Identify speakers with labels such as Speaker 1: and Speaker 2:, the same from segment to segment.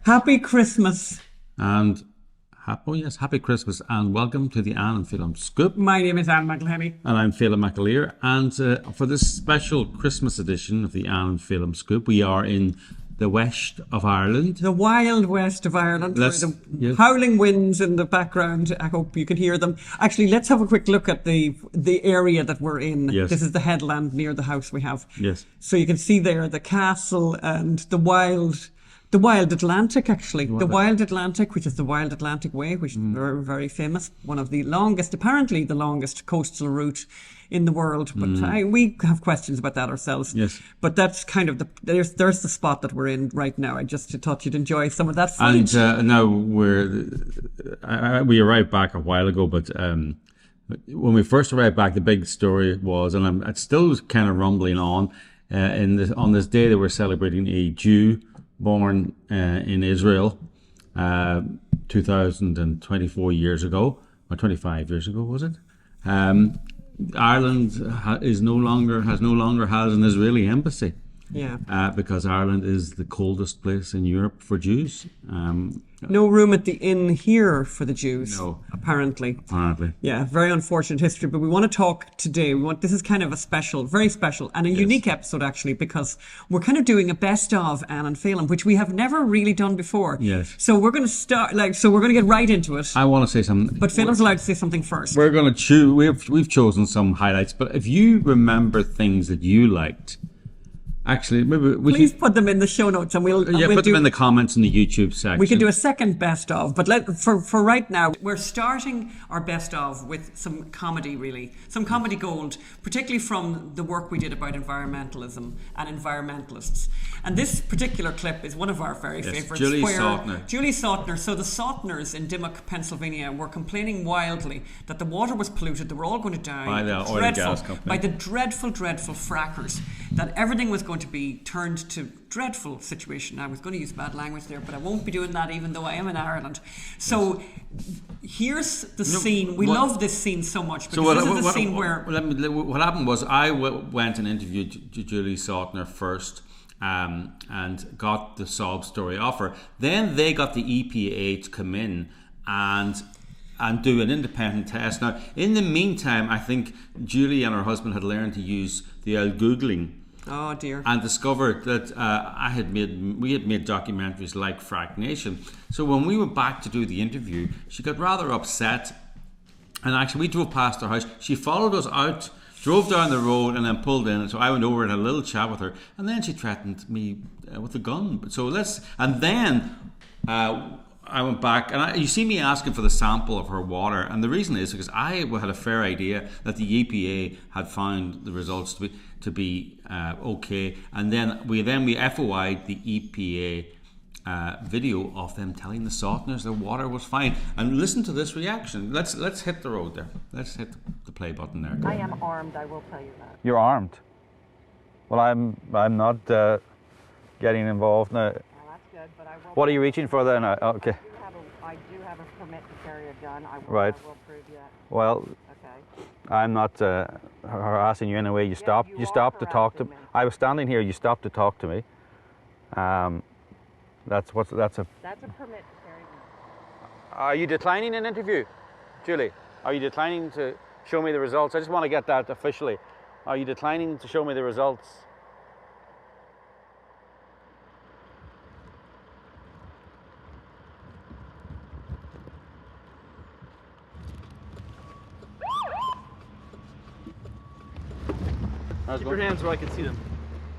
Speaker 1: Happy Christmas.
Speaker 2: And happy Christmas and welcome to the Anne and Phelim Scoop.
Speaker 1: My name is Anne McElhenney.
Speaker 2: And I'm Phelim McAleer. And for this special Christmas edition of the Anne and Phelim Scoop, we are in the west of Ireland.
Speaker 1: The wild west of Ireland. Howling winds in the background. I hope you can hear them. Actually, let's have a quick look at the area that we're in.
Speaker 2: Yes.
Speaker 1: This is the headland near the house we have.
Speaker 2: Yes.
Speaker 1: So you can see there the castle and the wild Atlantic, actually. The wild Atlantic, which is the Wild Atlantic Way, which is very, very famous. One of the longest, apparently the longest coastal route in the world. But we have questions about that ourselves.
Speaker 2: Yes.
Speaker 1: But that's kind of there's the spot that we're in right now. I just thought you'd enjoy some of that footage.
Speaker 2: And now we arrived back a while ago, but when we first arrived back, the big story was, and it's still kind of rumbling on this day they were celebrating a Jew born in Israel 2024 years ago, or 25 years ago, was it? Ireland has no longer has an Israeli embassy.
Speaker 1: Yeah.
Speaker 2: Because Ireland is the coldest place in Europe for Jews.
Speaker 1: No room at the inn here for the Jews.
Speaker 2: No.
Speaker 1: Apparently.
Speaker 2: Yeah,
Speaker 1: very unfortunate history. But we want to talk today. This is kind of a special, very special, and a unique episode actually, because we're kind of doing a best of Anne and Phelim, which we have never really done before.
Speaker 2: Yes.
Speaker 1: So we're going to start. We're going to get right into it.
Speaker 2: I want to say something.
Speaker 1: But Phelim's allowed to say something first.
Speaker 2: We're going to choose. We've chosen some highlights. But if you remember things that you liked. Actually, maybe
Speaker 1: please put them in the show notes, and we'll
Speaker 2: put them in the comments in the YouTube section.
Speaker 1: We can do a second best of, but for right now, we're starting our best of with some comedy, really, some comedy gold, particularly from the work we did about environmentalism and environmentalists. And this particular clip is one of our very favorites.
Speaker 2: Julie Sautner.
Speaker 1: So the Sautners in Dimmock, Pennsylvania, were complaining wildly that the water was polluted. They were all going to die
Speaker 2: by the oil and gas company,
Speaker 1: by the dreadful frackers. That everything was going to be turned to dreadful situation. I was going to use bad language there, but I won't be doing that even though I am in Ireland. So here's the scene. We love this scene so much because this is the scene where...
Speaker 2: What happened was I went and interviewed Julie Sautner first and got the sob story off her. Then they got the EPA to come in and do an independent test. Now, in the meantime, I think Julie and her husband had learned to use the old Googling.
Speaker 1: Oh dear!
Speaker 2: And discovered that we had made documentaries like Fracknation. So when we went back to do the interview, she got rather upset. And actually, we drove past her house. She followed us out, drove down the road, and then pulled in. And so I went over and had a little chat with her. And then she threatened me with a gun. I went back, and you see me asking for the sample of her water, and the reason is because I had a fair idea that the EPA had found the results to be okay, and then we FOI'd the EPA video of them telling the Sautners their water was fine. And listen to this reaction. Let's hit the road there. Let's hit the play button there.
Speaker 3: I am armed. I will tell you that.
Speaker 4: You're armed. Well, I'm not getting involved now.
Speaker 3: Good, but I will.
Speaker 4: What are you reaching for then? Okay.
Speaker 3: I do have a permit to carry a gun. I will prove that.
Speaker 4: Well,
Speaker 3: okay.
Speaker 4: I'm not harassing you in a way. You stopped to talk to me. I was standing here. You stopped to talk to me. That's a
Speaker 3: permit to carry a gun.
Speaker 4: Are you declining an interview, Julie? Are you declining to show me the results? I just want to get that officially. Are you declining to show me the results?
Speaker 5: Keep your hands where I can see them.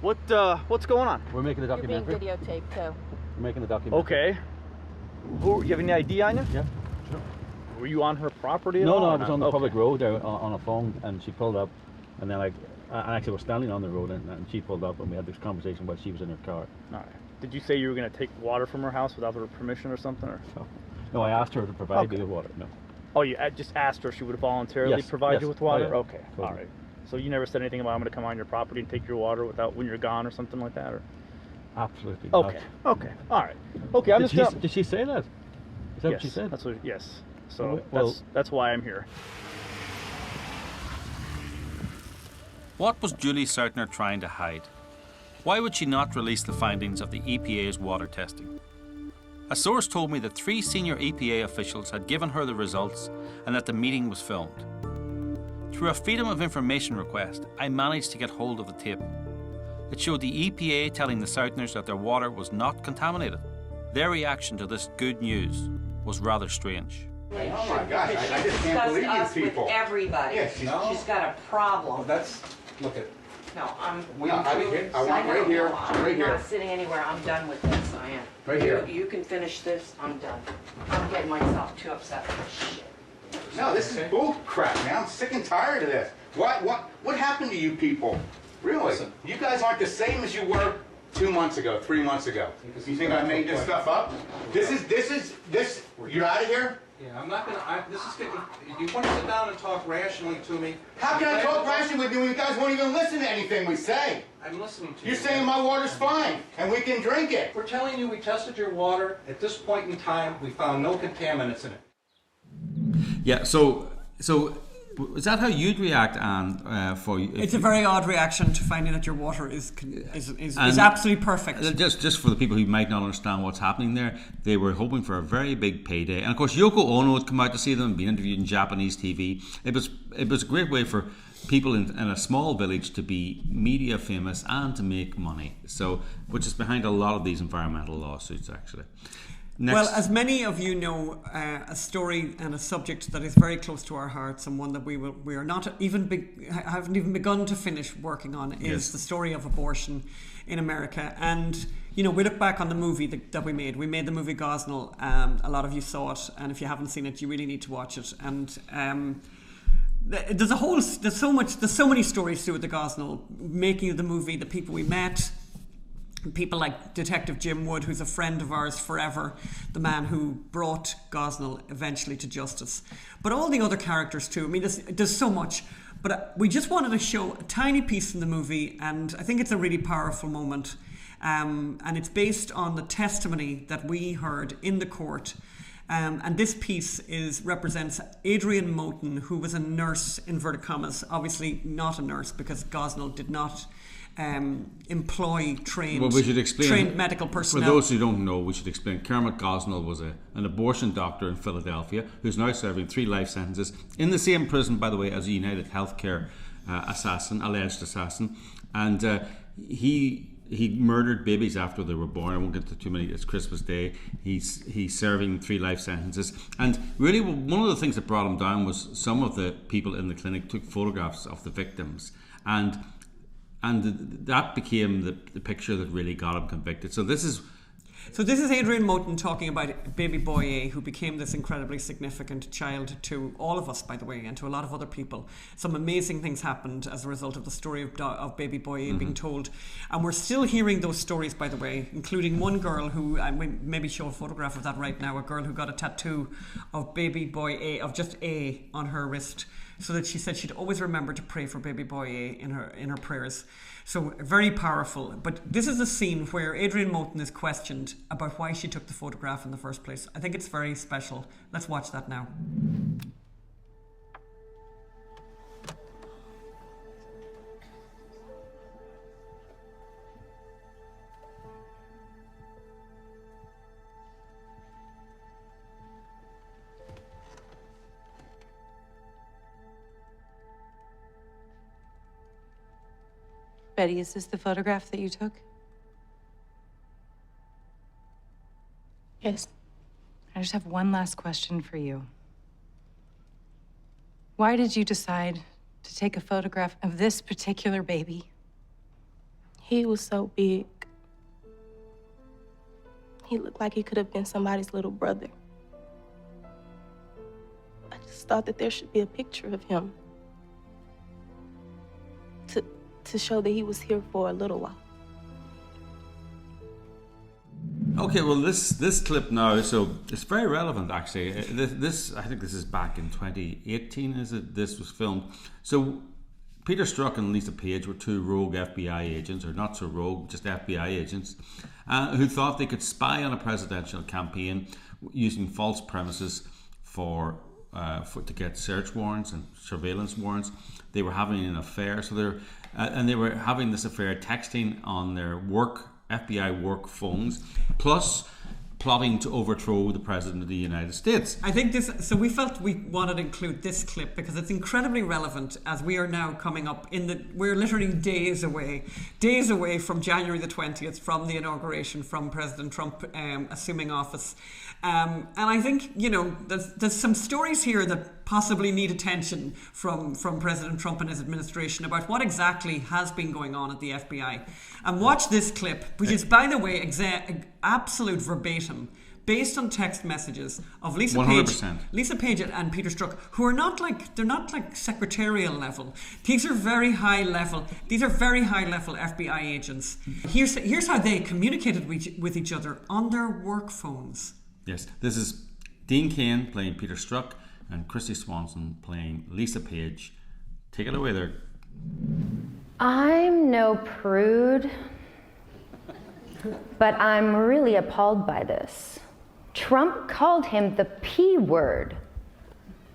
Speaker 5: What's going on?
Speaker 4: We're making a documentary.
Speaker 3: You're being videotaped too.
Speaker 4: We're making a documentary.
Speaker 5: Okay. You have any ID on you?
Speaker 4: Yeah, sure.
Speaker 5: Were you on her property at
Speaker 4: all?
Speaker 5: No,
Speaker 4: I was on the public road there on a phone, and she pulled up, and then I actually was standing on the road, and she pulled up, and we had this conversation while she was in her car.
Speaker 5: All right. Did you say you were going to take water from her house without her permission or something? Or?
Speaker 4: No, I asked her to provide me with water. No.
Speaker 5: Oh, you just asked her if she would voluntarily provide you with water?
Speaker 4: Oh, yeah.
Speaker 5: Okay, totally. All right. So you never said anything about I'm going to come on your property and take your water when you're gone or something like that, or?
Speaker 4: Absolutely.
Speaker 5: Okay.
Speaker 4: Not.
Speaker 5: Okay. All right. Okay.
Speaker 4: Did she say that? Is that
Speaker 5: yes,
Speaker 4: what she said?
Speaker 5: Yes. So that's why I'm here.
Speaker 6: What was Julie Sautner trying to hide? Why would she not release the findings of the EPA's water testing? A source told me that 3 senior EPA officials had given her the results and that the meeting was filmed. Through a Freedom of Information request, I managed to get hold of the tape. It showed the EPA telling the Southerners that their water was not contaminated. Their reaction to this good news was rather strange.
Speaker 7: Oh my gosh, I just can't believe you people.
Speaker 3: With everybody.
Speaker 7: Yes,
Speaker 3: She's got a problem.
Speaker 7: Look at.
Speaker 3: No, I'm.
Speaker 7: No, I want right here, right
Speaker 3: I'm
Speaker 7: here.
Speaker 3: not sitting anywhere. I'm done with this. I am.
Speaker 7: Right here.
Speaker 3: You can finish this. I'm done. I'm getting myself too upset for this shit.
Speaker 7: No, this is bull crap, man. I'm sick and tired of this. What happened to you people? Really?
Speaker 8: Listen.
Speaker 7: You guys aren't the same as you were 2 months ago, 3 months ago. You think I made this stuff up? This. You're out of here?
Speaker 8: Yeah, I'm not gonna, this is getting, you want to sit down and talk rationally to me?
Speaker 7: How can I talk rationally with you when you guys won't even listen to anything we say?
Speaker 8: I'm listening to you.
Speaker 7: You're saying my water's fine, and we can drink it.
Speaker 8: We're telling you we tested your water. At this point in time, we found no contaminants in it.
Speaker 2: Yeah, so is that how you'd react, Anne?
Speaker 1: It's a very odd reaction to finding that your water is absolutely perfect.
Speaker 2: Just for the people who might not understand what's happening there, they were hoping for a very big payday, and of course Yoko Ono had come out to see them, been interviewed in Japanese TV. It was a great way for people in a small village to be media famous and to make money. So, which is behind a lot of these environmental lawsuits, actually. Next.
Speaker 1: Well, as many of you know, a story and a subject that is very close to our hearts, and one that we are not haven't even begun to finish working on, is the story of abortion in America. And we look back on the movie that we made. We made the movie Gosnell. A lot of you saw it, and if you haven't seen it, you really need to watch it. And there's so many stories to do with the Gosnell making of the movie, the people we met. People like Detective Jim Wood, who's a friend of ours forever, the man who brought Gosnell eventually to justice. But all the other characters too. I mean, there's so much. But we just wanted to show a tiny piece from the movie, and I think it's a really powerful moment. And it's based on the testimony that we heard in the court. And this piece represents Adrienne Moten, who was a nurse, inverted commas, obviously not a nurse because Gosnell did not employ trained medical personnel.
Speaker 2: For those who don't know, we should explain. Kermit Gosnell was an abortion doctor in Philadelphia who's now serving 3 life sentences in the same prison, by the way, as a United Healthcare alleged assassin. And he murdered babies after they were born. I won't get into too many. It's Christmas Day. He's serving 3 life sentences. And really, one of the things that brought him down was some of the people in the clinic took photographs of the victims, and that became the picture that really got him convicted. So this is
Speaker 1: Adrienne Moten talking about baby boy A, who became this incredibly significant child to all of us, by the way, and to a lot of other people. Some amazing things happened as a result of the story of baby boy A being told. And we're still hearing those stories, by the way, including one girl who, I maybe show a photograph of that right now, a girl who got a tattoo of baby boy A, of just A, on her wrist, so that she said she'd always remember to pray for baby boy A in her prayers. So very powerful. But this is a scene where Adrienne Moten is questioned about why she took the photograph in the first place. I think it's very special. Let's watch that now.
Speaker 9: Betty, is this the photograph that you took?
Speaker 10: Yes.
Speaker 9: I just have one last question for you. Why did you decide to take a photograph of this particular baby?
Speaker 10: He was so big. He looked like he could have been somebody's little brother. I just thought that there should be a picture of him to show that he was here for a little while.
Speaker 2: Okay, well, this clip now, so it's very relevant, actually. I think this is back in 2018, is it? This was filmed. So Peter Strzok and Lisa Page were 2 rogue FBI agents, or not so rogue, just FBI agents, who thought they could spy on a presidential campaign using false premises to get search warrants and surveillance warrants. They were having an affair, and they were having this affair texting on their FBI work phones. Plus, plotting to overthrow the President of the United States.
Speaker 1: I think this, so we felt we wanted to include this clip because it's incredibly relevant as we are now coming up we're literally days away from January the 20th, from the inauguration, from President Trump assuming office. And I think, there's some stories here that possibly need attention from President Trump and his administration about what exactly has been going on at the FBI. And watch this clip, which is, by the way, absolute verbatim, based on text messages of Lisa
Speaker 2: 100%.
Speaker 1: Page and Peter Strzok, who are they're not like secretarial level. These are very high level FBI agents. Here's how they communicated with each other on their work phones.
Speaker 2: Yes, this is Dean Cain playing Peter Strzok and Christy Swanson playing Lisa Page. Take it away there.
Speaker 11: I'm no prude, but I'm really appalled by this. Trump called him the P word.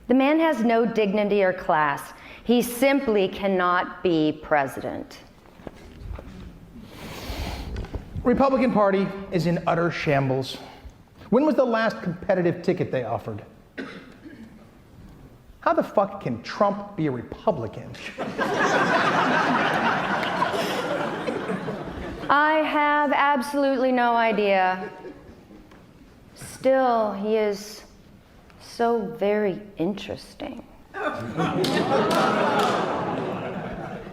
Speaker 11: The man has no dignity or class. He simply cannot be president.
Speaker 12: Republican Party is in utter shambles. When was the last competitive ticket they offered? How the fuck can Trump be a Republican?
Speaker 11: I have absolutely no idea. Still, he is so very interesting.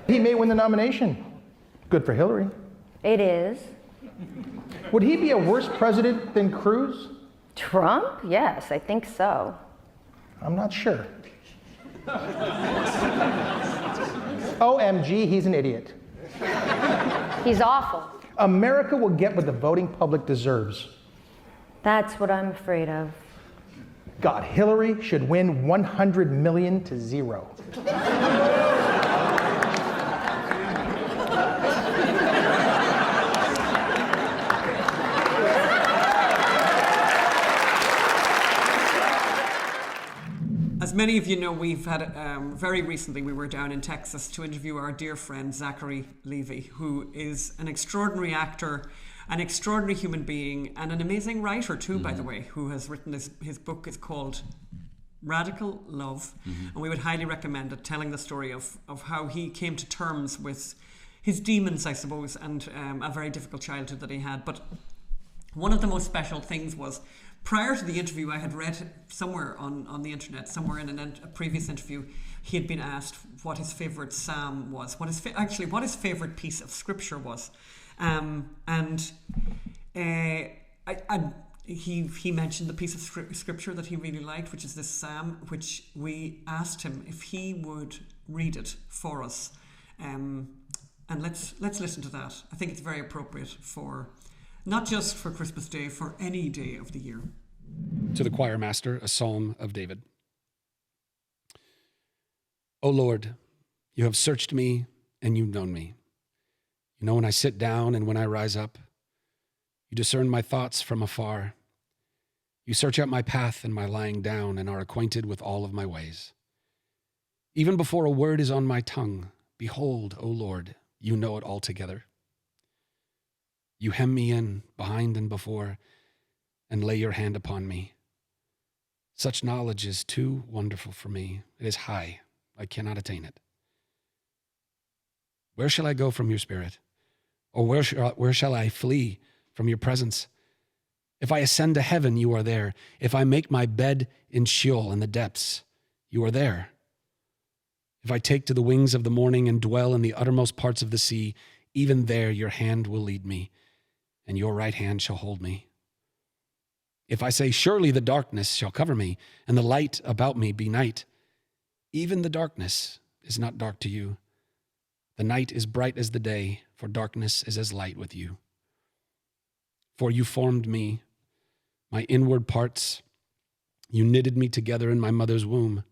Speaker 12: He may win the nomination. Good for Hillary.
Speaker 11: It is.
Speaker 12: Would he be a worse president than Cruz?
Speaker 11: Trump? Yes, I think so.
Speaker 12: I'm not sure. OMG, he's an idiot.
Speaker 11: He's awful.
Speaker 12: America will get what the voting public deserves.
Speaker 11: That's what I'm afraid of.
Speaker 12: God, Hillary should win 100 million to 0.
Speaker 1: As many of you know, we've had, very recently, we were down in Texas to interview our dear friend Zachary Levi, who is an extraordinary actor, an extraordinary human being, and an amazing writer too, by the way, who has written his book is called Radical Love, and we would highly recommend it, telling the story of how he came to terms with his demons, I suppose, and a very difficult childhood that he had. But one of the most special things was, prior to the interview, I had read somewhere on the internet, somewhere in a previous interview, he had been asked what his favourite psalm was, what his favourite piece of scripture was. He mentioned the piece of scripture that he really liked, which is this psalm, which we asked him if he would read it for us. And let's listen to that. I think it's very appropriate for, not just for Christmas Day, for any day of the year.
Speaker 13: To the choir master, a psalm of David. O Lord, you have searched me and you've known me. You know when I sit down and when I rise up. You discern my thoughts from afar. You search out my path and my lying down and are acquainted with all of my ways. Even before a word is on my tongue, behold, O Lord, you know it altogether. You hem me in behind and before and lay your hand upon me. Such knowledge is too wonderful for me. It is high. I cannot attain it. Where shall I go from your spirit? Or where shall I flee from your presence? If I ascend to heaven, you are there. If I make my bed in Sheol in the depths, you are there. If I take to the wings of the morning and dwell in the uttermost parts of the sea, even there your hand will lead me, and your right hand shall hold me. If I say, surely the darkness shall cover me, and the light about me be night, even the darkness is not dark to you. The night is bright as the day, for darkness is as light with you. For you formed me, my inward parts. You knitted me together in my mother's womb.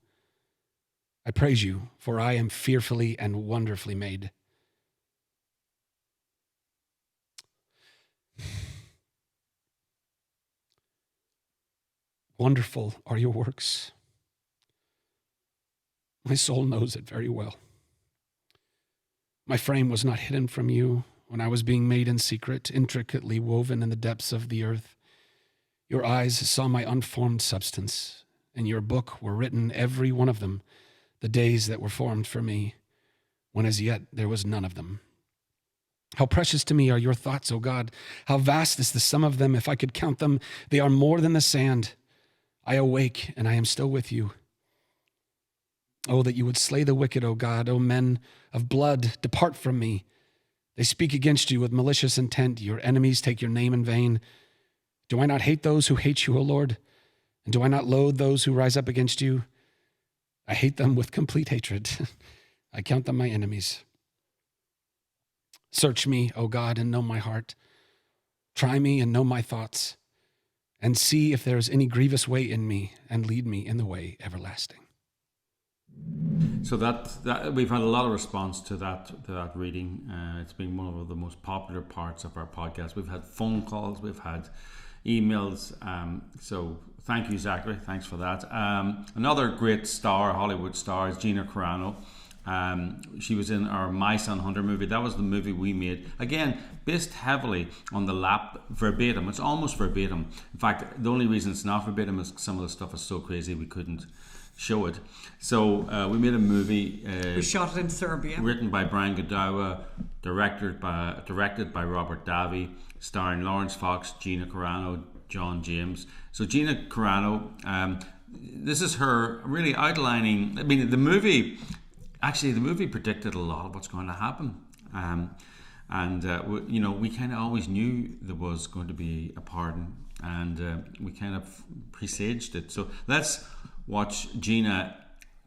Speaker 13: I praise you, for I am fearfully and wonderfully made. Wonderful are your works. My soul knows it very well. My frame was not hidden from you when I was being made in secret, intricately woven in the depths of the earth. Your eyes saw my unformed substance. In your book were written, every one of them, the days that were formed for me, when as yet there was none of them. How precious to me are your thoughts, O God. How vast is the sum of them. If I could count them, they are more than the sand. I awake, and I am still with you. Oh, that you would slay the wicked, O God. O men of blood, depart from me. They speak against you with malicious intent. Your enemies take your name in vain. Do I not hate those who hate you, O Lord? And do I not loathe those who rise up against you? I hate them with complete hatred. I count them my enemies. Search me, O God, and know my heart. Try me and know my thoughts, and see if there is any grievous way in me, and lead me in the way everlasting.
Speaker 2: So that we've had a lot of response to that reading. It's been one of the most popular parts of our podcast. We've had phone calls, we've had emails. So thank you, Zachary. Thanks for that. Another great star, Hollywood star, is Gina Carano. She was in our My Son Hunter movie. That was the movie we made. Again, based heavily on the lap verbatim. It's almost verbatim. In fact, the only reason it's not verbatim is some of the stuff is so crazy we couldn't show it. So we made a movie.
Speaker 1: We shot it in Serbia.
Speaker 2: Written by Brian Godawa, directed by Robert Davi, starring Lawrence Fox, Gina Carano, John James. So Gina Carano, this is her really outlining. I mean, the movie predicted a lot of what's going to happen. We kind of always knew there was going to be a pardon, and we kind of presaged it. So let's watch Gina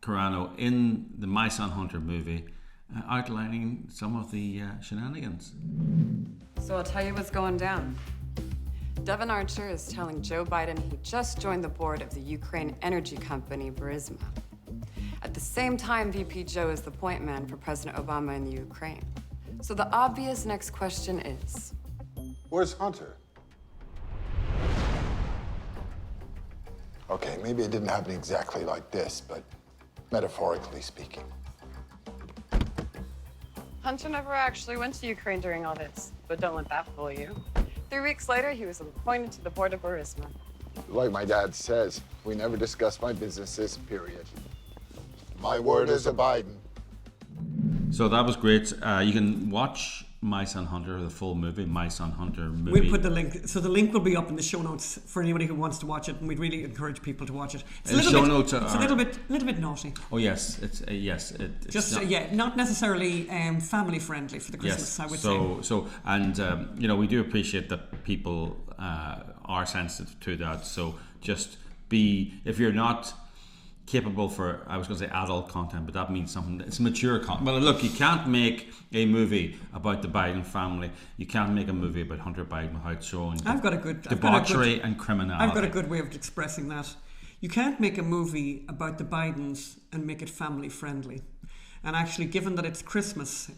Speaker 2: Carano in the My Son Hunter movie outlining some of the shenanigans.
Speaker 14: So I'll tell you what's going down. Devin Archer is telling Joe Biden he just joined the board of the Ukraine energy company Burisma. At the same time, VP Joe is the point man for President Obama in the Ukraine. So the obvious next question is...
Speaker 15: Where's Hunter? Okay, maybe it didn't happen exactly like this, but metaphorically speaking.
Speaker 14: Hunter never actually went to Ukraine during all this, but don't let that fool you. 3 weeks later, he was appointed to the board of Burisma.
Speaker 15: Like my dad says, we never discuss my businesses, period. My word is a Biden.
Speaker 2: So that was great. You can watch My Son Hunter, the full movie, My Son Hunter movie.
Speaker 1: We'll put the link. So the link will be up in the show notes for anybody who wants to watch it, and we'd really encourage people to watch it. It's a little bit naughty.
Speaker 2: Oh yes, it's
Speaker 1: not necessarily family friendly for the Christmas.
Speaker 2: Yes.
Speaker 1: I would say.
Speaker 2: So we do appreciate that people are sensitive to that. So just if you're not capable for, I was going to say adult content, but that means something. It's mature content. Well, look, you can't make a movie about the Biden family. You can't make a movie about Hunter Biden without showing debauchery and criminality.
Speaker 1: I've got a good way of expressing that. You can't make a movie about the Bidens and make it family friendly. And actually, given that it's Christmas,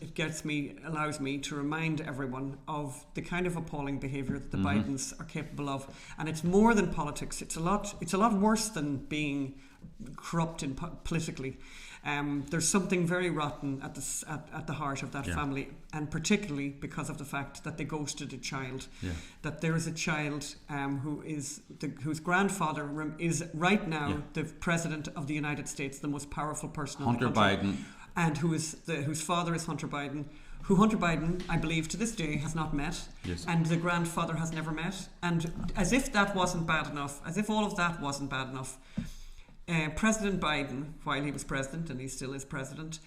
Speaker 1: allows me to remind everyone of the kind of appalling behaviour that the Bidens are capable of. And it's more than politics. It's a lot worse than being corrupt politically. There's something very rotten at the heart of that family, and particularly because of the fact that they ghosted a child. Yeah. That there is a child whose grandfather is right now the president of the United States, the most powerful person in the country.
Speaker 2: Hunter Biden.
Speaker 1: And whose father is Hunter Biden, who Hunter Biden, I believe, to this day has not met, and the grandfather has never met. And as if that wasn't bad enough, as if all of that wasn't bad enough, President Biden, while he was president, and he still is president,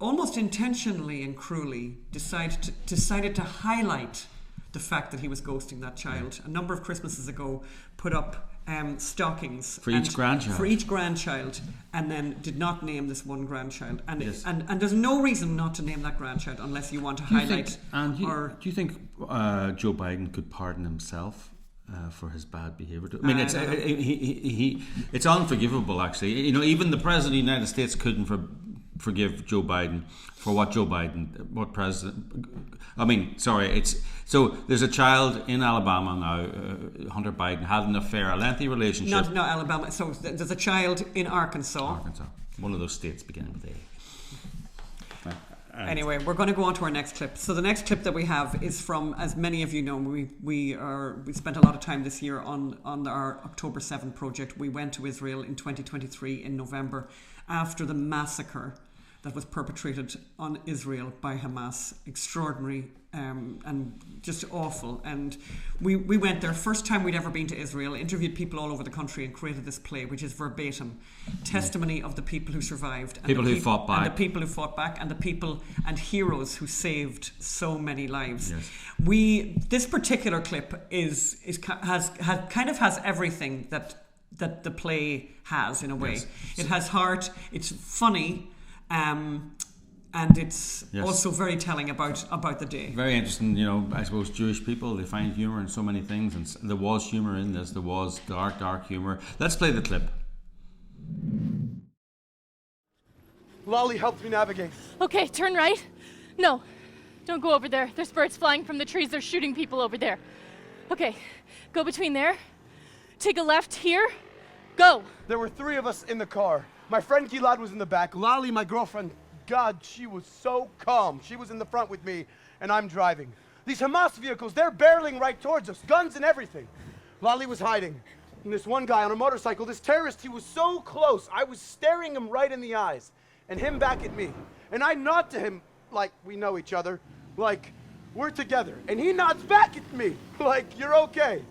Speaker 1: almost intentionally and cruelly decided to highlight the fact that he was ghosting that child. A number of Christmases ago, put up stockings
Speaker 2: for each grandchild,
Speaker 1: and then did not name this one grandchild. And there's no reason not to name that grandchild unless you want to highlight.
Speaker 2: Do you think Joe Biden could pardon himself for his bad behaviour? I mean, it's unforgivable. Actually, even the president of the United States couldn't forgive Joe Biden for So there's a child in Alabama now. Hunter Biden had an affair, a lengthy relationship.
Speaker 1: Not Alabama. So there's a child in Arkansas.
Speaker 2: One of those states beginning with A.
Speaker 1: Anyway, we're going to go on to our next clip. So the next clip that we have is from, as many of you know, we spent a lot of time this year on our October 7 project. We went to Israel in 2023 in November after the massacre that was perpetrated on Israel by Hamas. Extraordinary and just awful. And we went there, first time we'd ever been to Israel, interviewed people all over the country and created this play, which is verbatim testimony of the people who survived. And
Speaker 2: people who fought back.
Speaker 1: And the people who fought back, and the people and heroes who saved so many lives.
Speaker 2: Yes.
Speaker 1: This particular clip has everything that the play has, in a way.
Speaker 2: Yes.
Speaker 1: It has heart, it's funny, and it's also very telling about the day.
Speaker 2: Very interesting, I suppose Jewish people, they find humour in so many things, and there was humour in this. There was dark humour. Let's play the clip.
Speaker 16: Lolly helped me navigate.
Speaker 17: Okay, turn right. No, don't go over there. There's birds flying from the trees. They're shooting people over there. Okay, go between there. Take a left here. Go.
Speaker 16: There were 3 of us in the car. My friend Gilad was in the back. Lolly, my girlfriend, God, she was so calm. She was in the front with me, and I'm driving. These Hamas vehicles, they're barreling right towards us, guns and everything. Lolly was hiding. And this one guy on a motorcycle, this terrorist, he was so close. I was staring him right in the eyes, and him back at me. And I nod to him like we know each other, like we're together. And he nods back at me, like you're okay.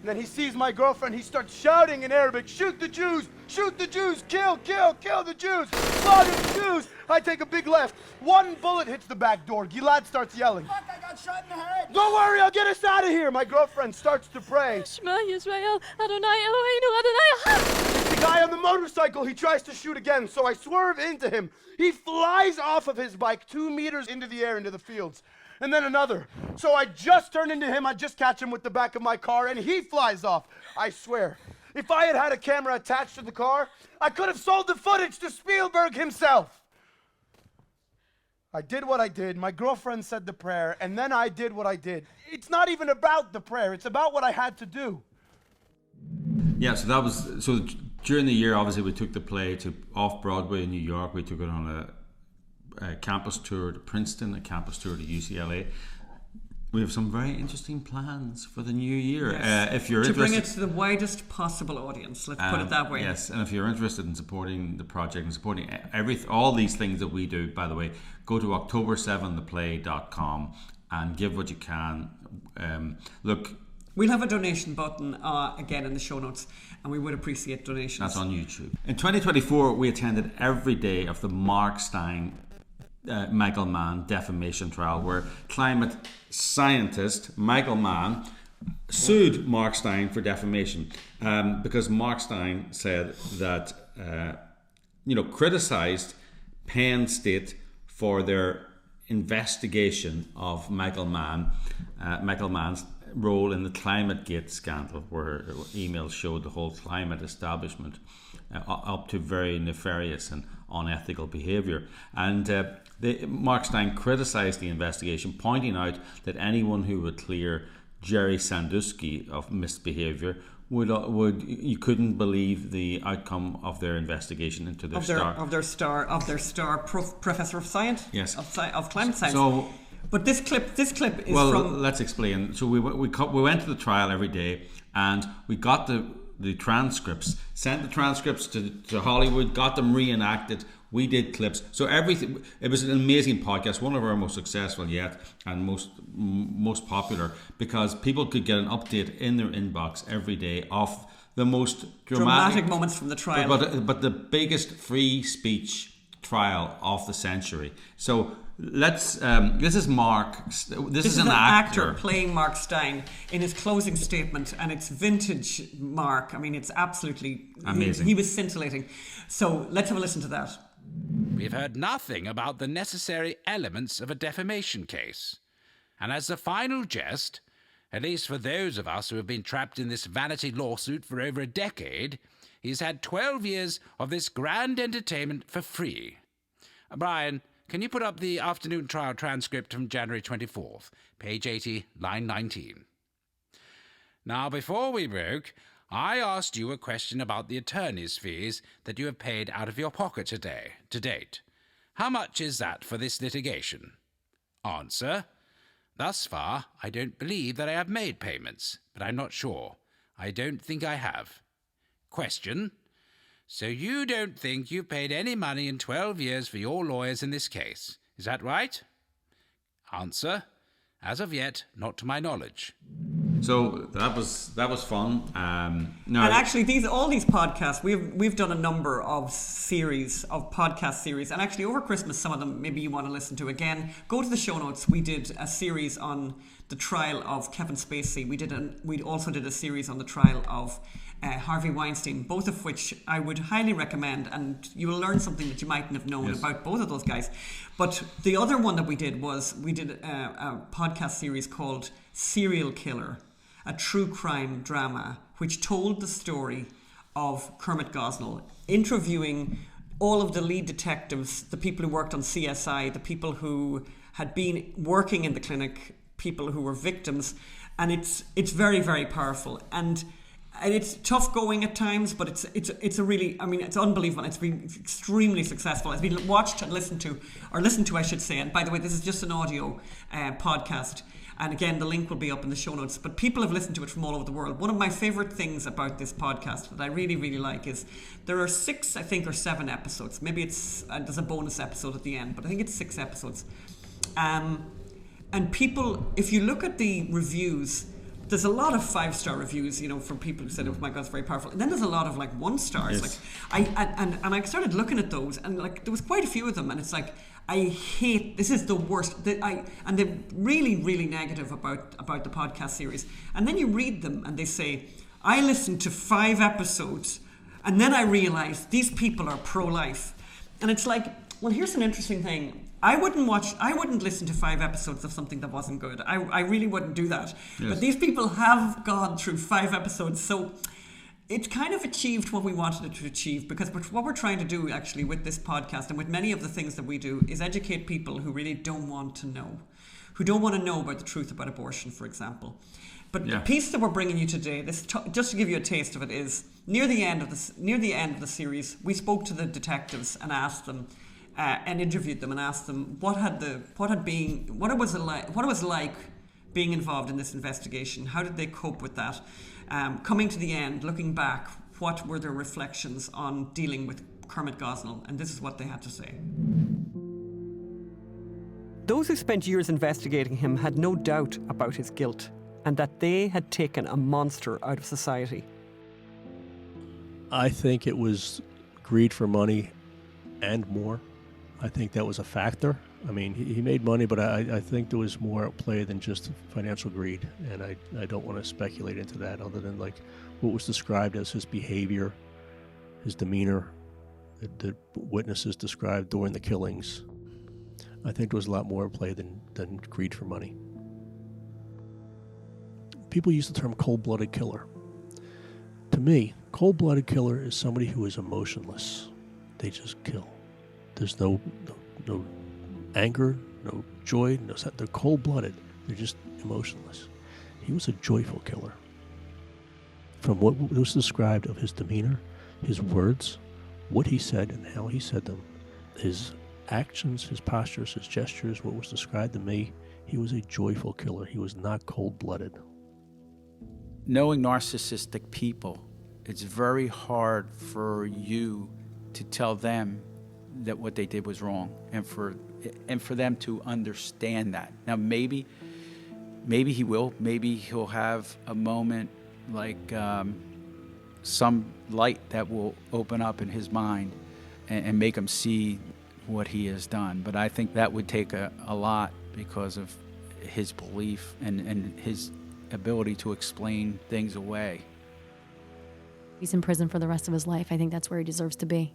Speaker 16: And then he sees my girlfriend, he starts shouting in Arabic, shoot the Jews, kill the Jews, slaughter the Jews. I take a big left. 1 bullet hits the back door. Gilad starts yelling. Fuck, I got shot in the head. Don't worry, I'll get us out of here. My girlfriend starts to pray.
Speaker 17: Shema Yisrael, Adonai Eloheinu, Adonai Echad.
Speaker 16: The guy on the motorcycle, he tries to shoot again, so I swerve into him. He flies off of his bike 2 meters into the air, into the fields. And then another. So I just turn into him, I just catch him with the back of my car, and he flies off. I swear, if I had a camera attached to the car, I could have sold the footage to Spielberg himself. I did what I did, my girlfriend said the prayer, and then I did what I did. It's not even about the prayer, it's about what I had to do.
Speaker 2: Yeah, so during the year, obviously, we took the play to off-Broadway in New York. We took it on a campus tour to Princeton, a campus tour to UCLA. We have some very interesting plans for the new year.
Speaker 1: Yes.
Speaker 2: If you're
Speaker 1: to
Speaker 2: interested,
Speaker 1: bring it to the widest possible audience, let's put it that way.
Speaker 2: Yes, and if you're interested in supporting the project and supporting all these things that we do, by the way, go to october7theplay.com and give what you can. Look,
Speaker 1: we'll have a donation button again in the show notes, and we would appreciate donations.
Speaker 2: That's on YouTube. In 2024, we attended every day of the Mark Steyn Michael Mann defamation trial, where climate scientist Michael Mann sued Mark Steyn for defamation because Mark Steyn said that criticized Penn State for their investigation of Michael Mann's role in the ClimateGate scandal, where emails showed the whole climate establishment up to very nefarious and unethical behaviour. And Mark Steyn criticised the investigation, pointing out that anyone who would clear Jerry Sandusky of misbehaviour you couldn't believe the outcome of their investigation into their
Speaker 1: star professor of science,
Speaker 2: yes,
Speaker 1: of climate science.
Speaker 2: So,
Speaker 1: but this clip is from.
Speaker 2: Well, let's explain. So we went to the trial every day, and we got the transcripts, sent the transcripts to Hollywood, got them reenacted. We did clips. So everything. It was an amazing podcast, one of our most successful yet, and most popular, because people could get an update in their inbox every day of the most dramatic
Speaker 1: moments from the trial.
Speaker 2: But the biggest free speech trial of the century. So let's. This is Mark. This is an actor
Speaker 1: playing Mark Steyn in his closing statement, and it's vintage Mark. I mean, it's absolutely
Speaker 2: amazing.
Speaker 1: He was scintillating. So let's have a listen to that.
Speaker 18: We've heard nothing about the necessary elements of a defamation case. And as the final jest, at least for those of us who have been trapped in this vanity lawsuit for over a decade, he's had 12 years of this grand entertainment for free. Brian, can you put up the afternoon trial transcript from January 24th, page 80, line 19? Now, before we broke, I asked you a question about the attorney's fees that you have paid out of your pocket to date. How much is that for this litigation? Answer. Thus far, I don't believe that I have made payments, but I'm not sure. I don't think I have. Question. So you don't think you've paid any money in 12 years for your lawyers in this case? Is that right? Answer. As of yet, not to my knowledge.
Speaker 2: So that was fun. No,
Speaker 1: and actually, all these podcasts, we've done a number of podcast series, and actually over Christmas, some of them maybe you want to listen to again. Go to the show notes. We did a series on the trial of Kevin Spacey. We also did a series on the trial of Harvey Weinstein, both of which I would highly recommend, and you will learn something that you mightn't have known about both of those guys. But the other one that we did a podcast series called Serial Killer, a true crime drama, which told the story of Kermit Gosnell, interviewing all of the lead detectives, the people who worked on CSI, the people who had been working in the clinic, people who were victims, and it's very, very powerful. And it's tough going at times, but it's a really, I mean, it's unbelievable. It's been extremely successful. It's been watched and listened to, I should say. And by the way, this is just an audio podcast. And again, the link will be up in the show notes. But people have listened to it from all over the world. One of my favorite things about this podcast that I really, really like is there are 6, I think, or 7 episodes. Maybe there's a bonus episode at the end, but I think it's 6 episodes. And people, if you look at the reviews, there's a lot of 5-star reviews, from people who said, "Oh my God, it's very powerful." And then there's a lot of 1 stars.
Speaker 2: Yes.
Speaker 1: I started looking at those, and there was quite a few of them, and it's this is the worst. And they're really, really negative about the podcast series. And then you read them, and they say, "I listened to 5 episodes, and then I realized these people are pro-life." And it's well, here's an interesting thing. I wouldn't listen to 5 episodes of something that wasn't good. I really wouldn't do that. Yes. But these people have gone through 5 episodes. So it's kind of achieved what we wanted it to achieve, because what we're trying to do actually with this podcast and with many of the things that we do is educate people who really don't want to know, who don't want to know about the truth about abortion, for example. But the piece that we're bringing you today, just to give you a taste of it, is near the end of the series, we spoke to the detectives and asked them, and interviewed them and asked them what it was like being involved in this investigation. How did they cope with that? Coming to the end, looking back, what were their reflections on dealing with Kermit Gosnell? And this is what they had to say. Those who spent years investigating him had no doubt about his guilt and that they had taken a monster out of society.
Speaker 19: I think it was greed for money and more. I think that was a factor. I mean, he made money, but I think there was more at play than just financial greed. And I don't want to speculate into that other than what was described as his behavior, his demeanor, that witnesses described during the killings. I think there was a lot more at play than greed for money. People use the term cold-blooded killer. To me, cold-blooded killer is somebody who is emotionless. They just kill. There's no anger, no joy, they're cold-blooded. They're just emotionless. He was a joyful killer. From what was described of his demeanor, his words, what he said and how he said them, his actions, his postures, his gestures, what was described to me, he was a joyful killer. He was not cold-blooded.
Speaker 20: Knowing narcissistic people, it's very hard for you to tell them that what they did was wrong, and for them to understand that. Now maybe he will. Maybe he'll have a moment some light that will open up in his mind and make him see what he has done. But I think that would take a lot because of his belief and his ability to explain things away.
Speaker 21: He's in prison for the rest of his life. I think that's where he deserves to be.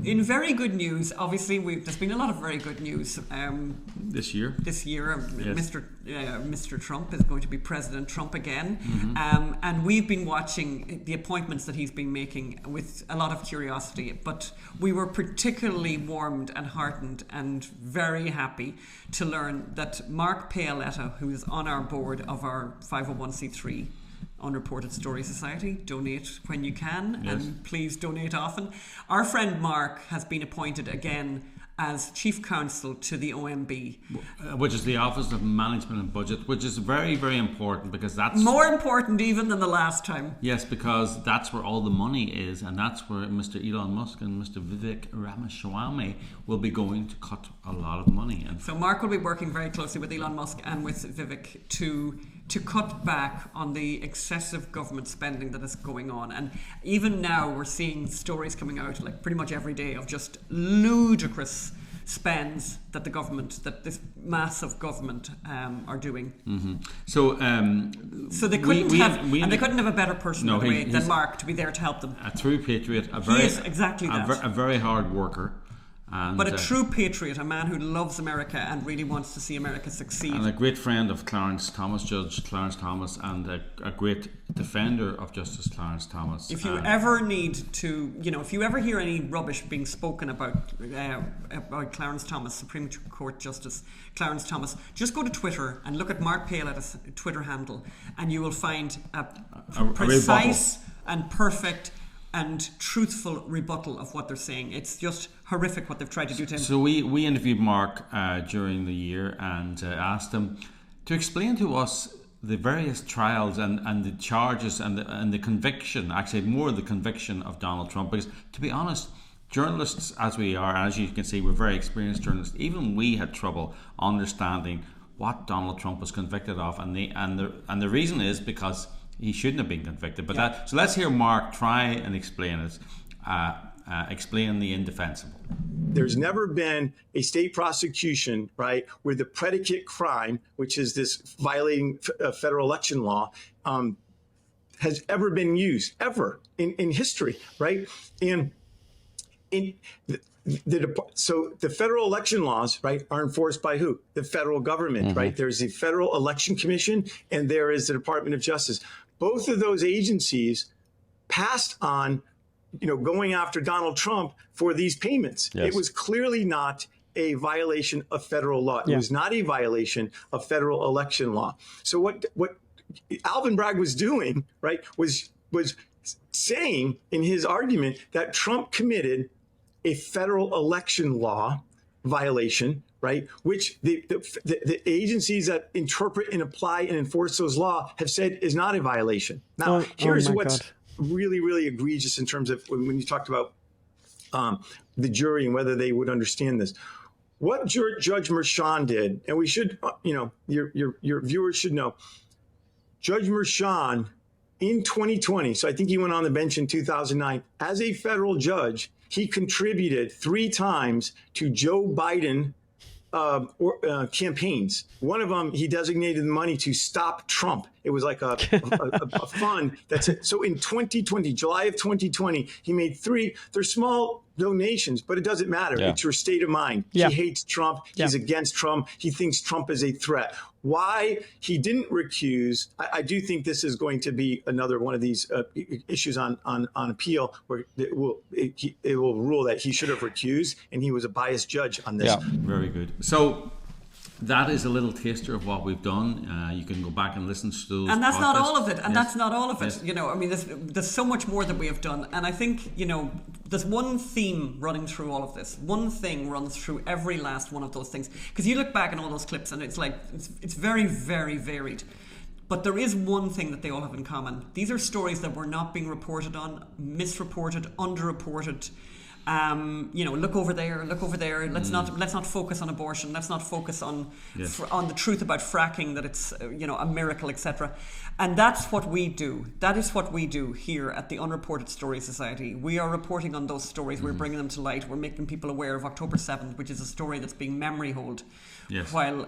Speaker 1: In very good news, obviously, there's been a lot of very good news
Speaker 2: this year.
Speaker 1: Yes. Mr. Trump is going to be President Trump again, and we've been watching the appointments that he's been making with a lot of curiosity. But we were particularly warmed and heartened and very happy to learn that Mark Paoletta, who is on our board of our 501c3 Unreported Story Society. Donate when you can,
Speaker 2: Yes.
Speaker 1: and please donate often. Our friend Mark has been appointed again as Chief Counsel to the OMB.
Speaker 2: Which is the Office of Management and Budget, which is very, very important because that's...
Speaker 1: More important even than the last time.
Speaker 2: Yes, because that's where all the money is, and that's where Mr. Elon Musk and Mr. Vivek Ramaswamy will be going to cut a lot of money. And
Speaker 1: So Mark will be working very closely with Elon Musk and with Vivek to cut back on the excessive government spending that is going on. And even now we're seeing stories coming out like pretty much every day of just ludicrous spends that this massive government are doing.
Speaker 2: Mm-hmm. So
Speaker 1: they couldn't they couldn't have a better person by the way than Mark to be there to help them.
Speaker 2: A true patriot,
Speaker 1: He is exactly that.
Speaker 2: a very hard worker. And,
Speaker 1: but a true patriot, a man who loves America and really wants to see America succeed.
Speaker 2: And a great friend of Clarence Thomas, Judge Clarence Thomas, and a great defender of Justice Clarence Thomas.
Speaker 1: If you ever need to, if you ever hear any rubbish being spoken about Clarence Thomas, Supreme Court Justice Clarence Thomas, just go to Twitter and look at Mark Paoletta's Twitter handle, and you will find a precise and perfect and truthful rebuttal of what they're saying. It's just horrific what they've tried to do to him.
Speaker 2: So we interviewed Mark during the year and asked him to explain to us the various trials and the charges and the conviction, actually more the conviction of Donald Trump. Because to be honest, journalists as we are, as you can see, we're very experienced journalists, even we had trouble understanding what Donald Trump was convicted of, and the reason is because he shouldn't have been convicted. But so let's hear Mark try and explain it. Explain the indefensible.
Speaker 4: There's never been a state prosecution, right, where the predicate crime, which is this violating federal election law, has ever been used, ever in history, right? And so the federal election laws, right, are enforced by who? The federal government, right? There's the Federal Election Commission and there is the Department of Justice. Both of those agencies passed on, going after Donald Trump for these payments. Yes. It was clearly not a violation of federal law. It was not a violation of federal election law. So what Alvin Bragg was doing, right, was saying in his argument that Trump committed a federal election law violation, right, which the agencies that interpret and apply and enforce those laws have said is not a violation. Now, here's what's really, really egregious in terms of when you talked about the jury and whether they would understand this. What Judge Merchan did, and we should, your viewers should know, Judge Merchan in 2020, so I think he went on the bench in 2009, as a federal judge, he contributed 3 times to Joe Biden campaigns. One of them, he designated the money to stop Trump. It was like a fund. That's it. So in 2020, July of 2020, he made 3. They're small donations, but it doesn't matter. Yeah. It's your state of mind. Yeah. He hates Trump. Yeah. He's against Trump. He thinks Trump is a threat. Why he didn't recuse, I do think this is going to be another one of these issues on appeal where it will rule that he should have recused and he was a biased judge on this.
Speaker 2: Yeah, very good. So that is a little taster of what we've done. You can go back and listen to those.
Speaker 1: And that's
Speaker 2: podcasts.
Speaker 1: Not all of it. And
Speaker 2: yes.
Speaker 1: That's not all of it.
Speaker 2: Yes.
Speaker 1: I mean, there's so much more that we have done. And I think, there's one theme running through all of this. One thing runs through every last one of those things. Because you look back on all those clips and it's like, it's very, very varied. But there is one thing that they all have in common. These are stories that were not being reported on, misreported, underreported. Look over there. Let's not focus on abortion. Let's not focus on the truth about fracking, that it's a miracle, etc. And that's what we do. That is what we do here at the Unreported Story Society. We are reporting on those stories. We're bringing them to light. We're making people aware of October 7th, which is a story that's being memory holed. Yes. While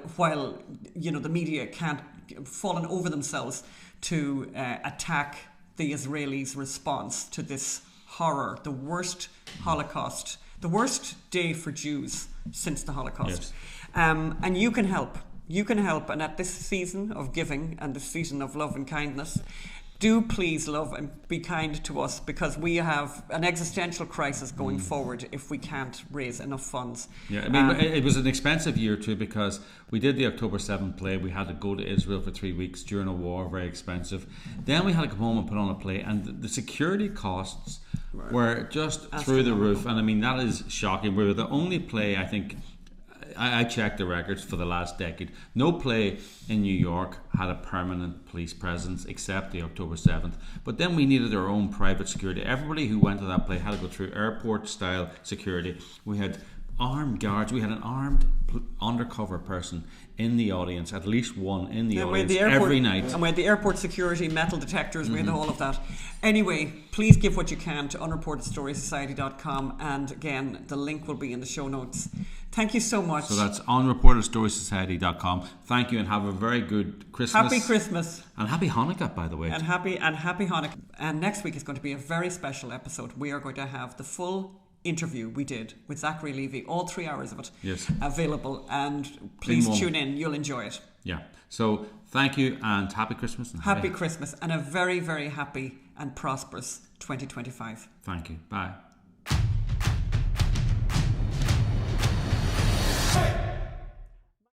Speaker 1: the media can't fallen over themselves to attack the Israelis' response to this horror, the worst Holocaust, the worst day for Jews since the Holocaust. Yes. And you can help. And at this season of giving and this season of love and kindness, do please love and be kind to us, because we have an existential crisis going forward if we can't raise enough funds.
Speaker 2: Yeah, I mean, it was an expensive year too, because we did the October 7th play. We had to go to Israel for 3 weeks during a war, very expensive. Then we had to come home and put on a play, and the security costs were just through the roof. And I mean, that is shocking. We were the only play, I think, I checked the records for the last decade. No play in New York had a permanent police presence except the October 7th. But then we needed our own private security. Everybody who went to that play had to go through airport-style security. We had armed guards. We had an armed undercover person in the audience, at least one in the audience every night.
Speaker 1: And we had the airport security, metal detectors, we had all of that. Anyway, please give what you can to unreportedstorysociety.com, and again, the link will be in the show notes. Thank you so much.
Speaker 2: So that's unreportedstorysociety.com. Thank you, and have a very good Christmas.
Speaker 1: Happy Christmas.
Speaker 2: And happy Hanukkah, by the way.
Speaker 1: And happy Hanukkah. And next week is going to be a very special episode. We are going to have the full interview we did with Zachary Levi, all 3 hours of it, available, and please tune in. You'll enjoy it.
Speaker 2: Yeah. So thank you, and happy Christmas. And
Speaker 1: happy Christmas, and a very, very happy and prosperous 2025.
Speaker 2: Thank you. Bye.
Speaker 16: Hey!